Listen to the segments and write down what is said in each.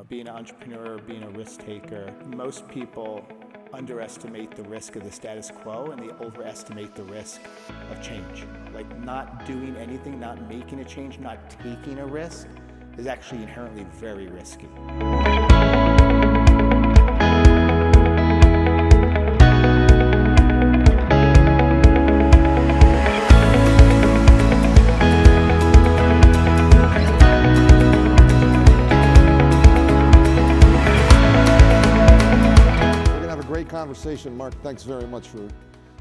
being an entrepreneur, being a risk taker, most people underestimate the risk of the status quo and they overestimate the risk of change. Like not doing anything, not making a change, not taking a risk is actually inherently very risky. Conversation. Marc, thanks very much for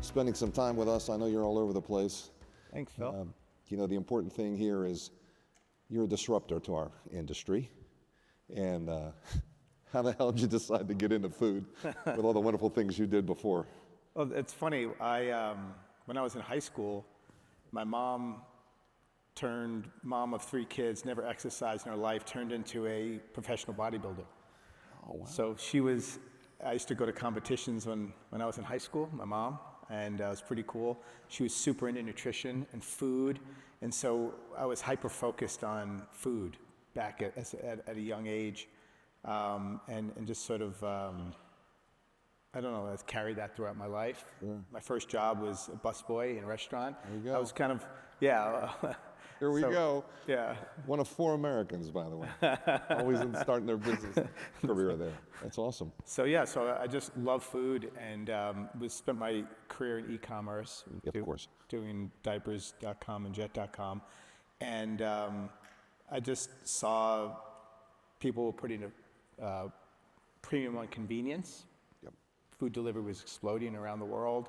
spending some time with us. I know you're all over the place. Thanks, Phil. The important thing here is you're a disruptor to our industry. And how the hell did you decide to get into food with all the wonderful things you did before? Well, it's funny. When I was in high school, my mom of 3 kids, never exercised in her life, turned into a professional bodybuilder. Oh, wow. So I used to go to competitions when I was in high school, my mom, and it was pretty cool. She was super into nutrition and food, and so I was hyper-focused on food back at a young age, and just sort of, I don't know, I've carried that throughout my life. Sure. My first job was a busboy in a restaurant. There you go. I was kind of, yeah. Here we go. Yeah. One of 4 Americans, by the way. Always starting their business career there. That's awesome. So I just love food and spent my career in e-commerce. Of course. Doing diapers.com and jet.com. And I just saw people putting a premium on convenience. Yep. Food delivery was exploding around the world.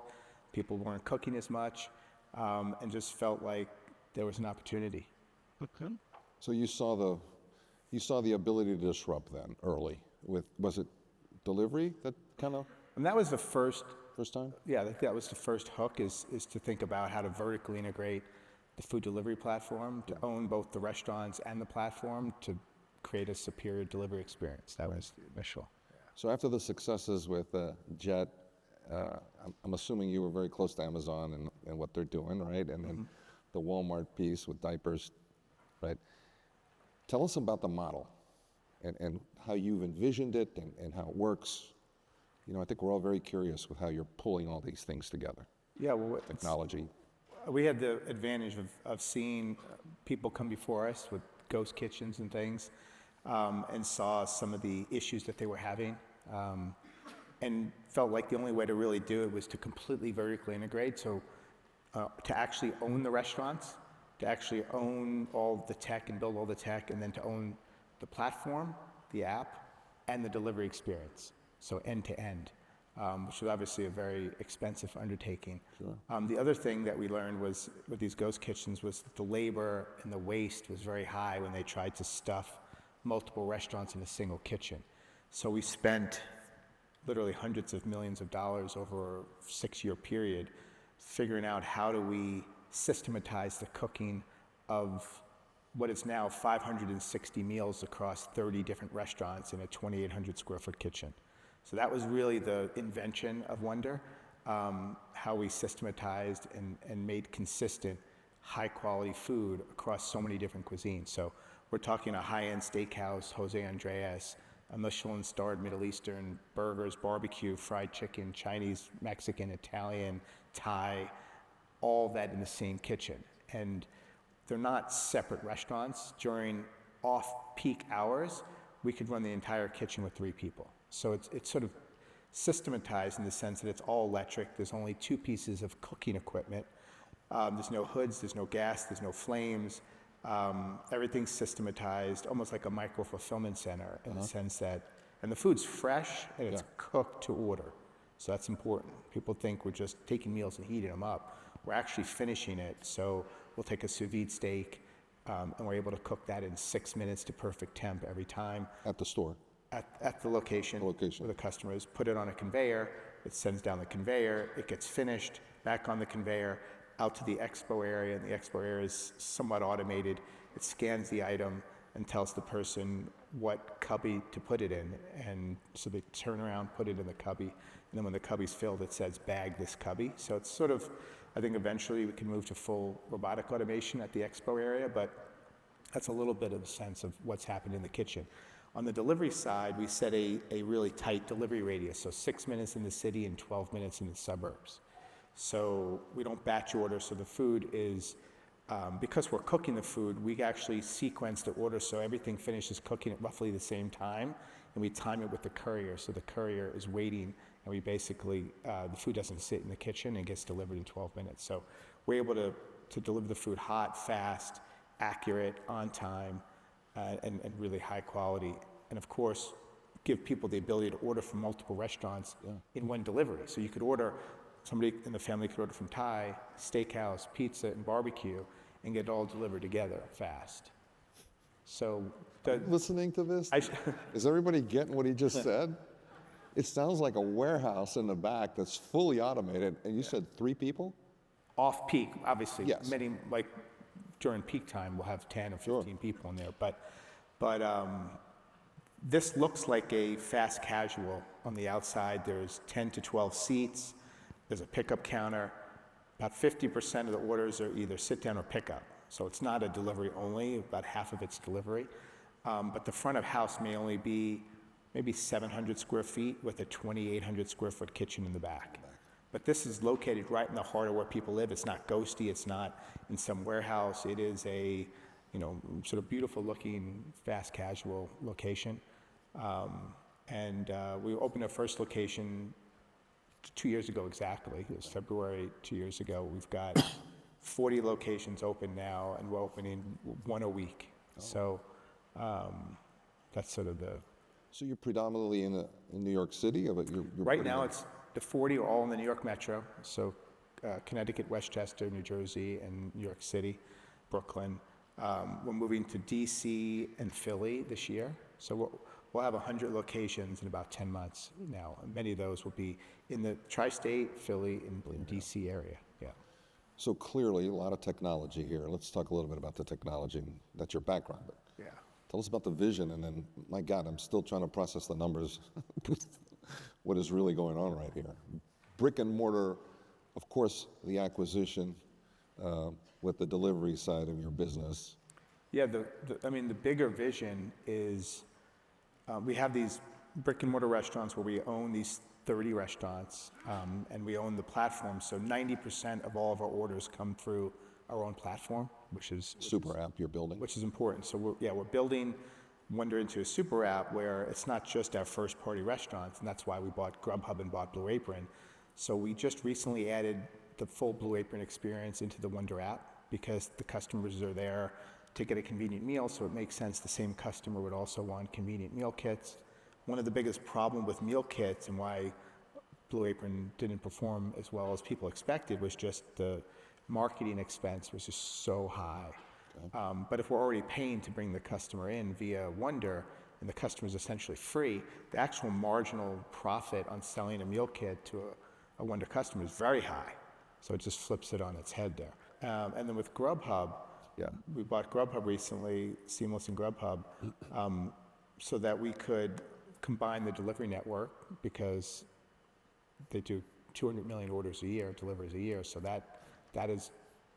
People weren't cooking as much, and just felt like there was an opportunity. Okay. So you saw the ability to disrupt then early was it delivery that kind of? And that was the first time? Yeah, I think that was the first hook is to think about how to vertically integrate the food delivery platform, to own both the restaurants and the platform to create a superior delivery experience. That was the initial. So after the successes with Jet, I'm assuming you were very close to Amazon and what they're doing, right? And then the Walmart piece with diapers, right? Tell us about the model and how you've envisioned it and how it works. I think we're all very curious with how you're pulling all these things together. Yeah, well, technology. We had the advantage of seeing people come before us with ghost kitchens and things, and saw some of the issues that they were having, and felt like the only way to really do it was to completely vertically integrate. So to actually own the restaurants, to actually own all the tech and build all the tech, and then to own the platform, the app, and the delivery experience. So end to end, which was obviously a very expensive undertaking. Sure. The other thing that we learned was with these ghost kitchens was that the labor and the waste was very high when they tried to stuff multiple restaurants in a single kitchen. So we spent literally hundreds of millions of dollars over a 6-year period figuring out how do we systematize the cooking of what is now 560 meals across 30 different restaurants in a 2,800 square foot kitchen. So that was really the invention of Wonder, how we systematized and made consistent high quality food across so many different cuisines. So we're talking a high-end steakhouse, Jose Andres, a Michelin-starred Middle Eastern, burgers, barbecue, fried chicken, Chinese, Mexican, Italian, Thai, all that in the same kitchen. And they're not separate restaurants. During off-peak hours, we could run the entire kitchen with 3 people. So it's sort of systematized in the sense that it's all electric. There's only 2 pieces of cooking equipment. There's no hoods, there's no gas, there's no flames. Everything's systematized, almost like a micro-fulfillment center in the sense that, and the food's fresh and it's cooked to order. So that's important. People think we're just taking meals and heating them up. We're actually finishing it. So we'll take a sous vide steak, and we're able to cook that in 6 minutes to perfect temp every time. At the store? At the location. Where the customers put it on a conveyor, it sends down the conveyor, it gets finished, back on the conveyor, out to the expo area, and the expo area is somewhat automated. It scans the item and tells the person what cubby to put it in. And so they turn around, put it in the cubby, and then when the cubby's filled, it says bag this cubby. So it's sort of, I think eventually we can move to full robotic automation at the expo area, but that's a little bit of a sense of what's happened in the kitchen. On the delivery side, we set a really tight delivery radius, so 6 minutes in the city and 12 minutes in the suburbs. So we don't batch order, so the food is, because we're cooking the food, we actually sequence the order so everything finishes cooking at roughly the same time, and we time it with the courier, so the courier is waiting, and we basically, the food doesn't sit in the kitchen and gets delivered in 12 minutes. So we're able to deliver the food hot, fast, accurate, on time, and really high quality. And of course, give people the ability to order from multiple restaurants in one delivery. So you could order, somebody in the family could order from Thai, steakhouse, pizza, and barbecue, and get it all delivered together fast. So Listening to this, is everybody getting what he just said? It sounds like a warehouse in the back that's fully automated, and you said 3 people? Off peak, obviously, Yes. many, like during peak time, we'll have 10 or 15 people in there. But this looks like a fast casual. On the outside, there's 10 to 12 seats. There's a pickup counter. About 50% of the orders are either sit down or pickup. So it's not a delivery only, about half of it's delivery. But the front of house may only be maybe 700 square feet with a 2,800 square foot kitchen in the back. But this is located right in the heart of where people live. It's not ghosty, it's not in some warehouse. It is a, sort of beautiful looking, fast casual location. We opened our first location 2 years ago exactly. It was February 2 years ago. We've got 40 locations open now, and we're opening 1 a week. So that's sort of the... So you're predominantly in New York City? But you're right now, it's the 40 are all in the New York Metro. So Connecticut, Westchester, New Jersey, and New York City, Brooklyn. We're moving to DC and Philly this year. So we'll have 100 locations in about 10 months now. And many of those will be in the tri-state, Philly, and DC area. Yeah. So clearly, a lot of technology here. Let's talk a little bit about the technology. That's your background. But Yeah. tell us about the vision, and then, my God, I'm still trying to process the numbers. What is really going on right here? Brick and mortar, of course, the acquisition with the delivery side of your business. Yeah, the bigger vision is we have these brick and mortar restaurants where we own these 30 restaurants, and we own the platform. So 90% of all of our orders come through our own platform, which is Super app you're building. which is important. So we're building Wonder into a super app where it's not just our first party restaurants, and that's why we bought GrubHub and bought Blue Apron. So we just recently added the full Blue Apron experience into the Wonder app because the customers are there to get a convenient meal, so it makes sense the same customer would also want convenient meal kits. One of the biggest problems with meal kits and why Blue Apron didn't perform as well as people expected was just the marketing expense was just so high. But if we're already paying to bring the customer in via Wonder, and the customer is essentially free, the actual marginal profit on selling a meal kit to a Wonder customer is very high. So it just flips it on its head there. And then with GrubHub, we bought GrubHub recently, Seamless and GrubHub, so that we could combine the delivery network because they do 200 million orders a year, deliveries a year. So that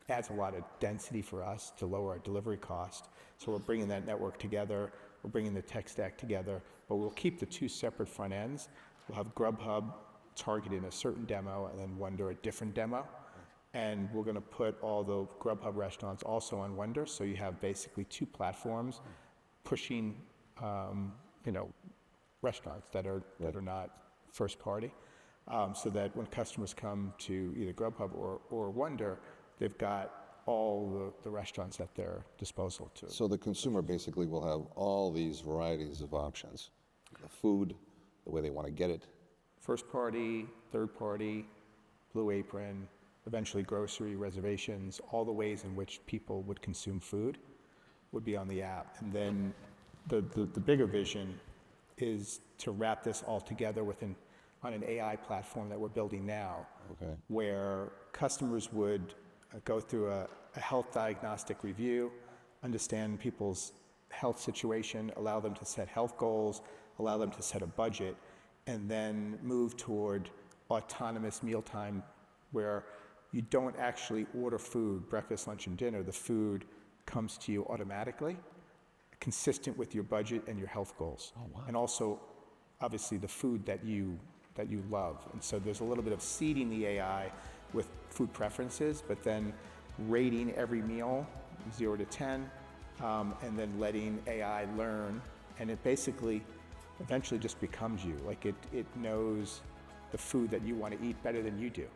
adds a lot of density for us to lower our delivery cost. So we're bringing that network together, we're bringing the tech stack together, but we'll keep the 2 separate front ends. We'll have GrubHub targeting a certain demo and then Wonder a different demo. And we're gonna put all the GrubHub restaurants also on Wonder, so you have basically 2 platforms pushing, restaurants that are not first party, so that when customers come to either GrubHub or Wonder, they've got all the restaurants at their disposal too. So the consumer basically will have all these varieties of options. The food, the way they want to get it. First party, third party, Blue Apron, eventually grocery, reservations, all the ways in which people would consume food would be on the app. And then the bigger vision is to wrap this all together on an AI platform that we're building now, where customers would go through a health diagnostic review, understand people's health situation, allow them to set health goals, allow them to set a budget, and then move toward autonomous mealtime where you don't actually order food, breakfast, lunch, and dinner. The food comes to you automatically, consistent with your budget and your health goals. And also, obviously, the food that you love. And so there's a little bit of seeding the AI with food preferences, but then rating every meal 0 to 10, and then letting AI learn. And it basically eventually just becomes you. Like it knows the food that you want to eat better than you do.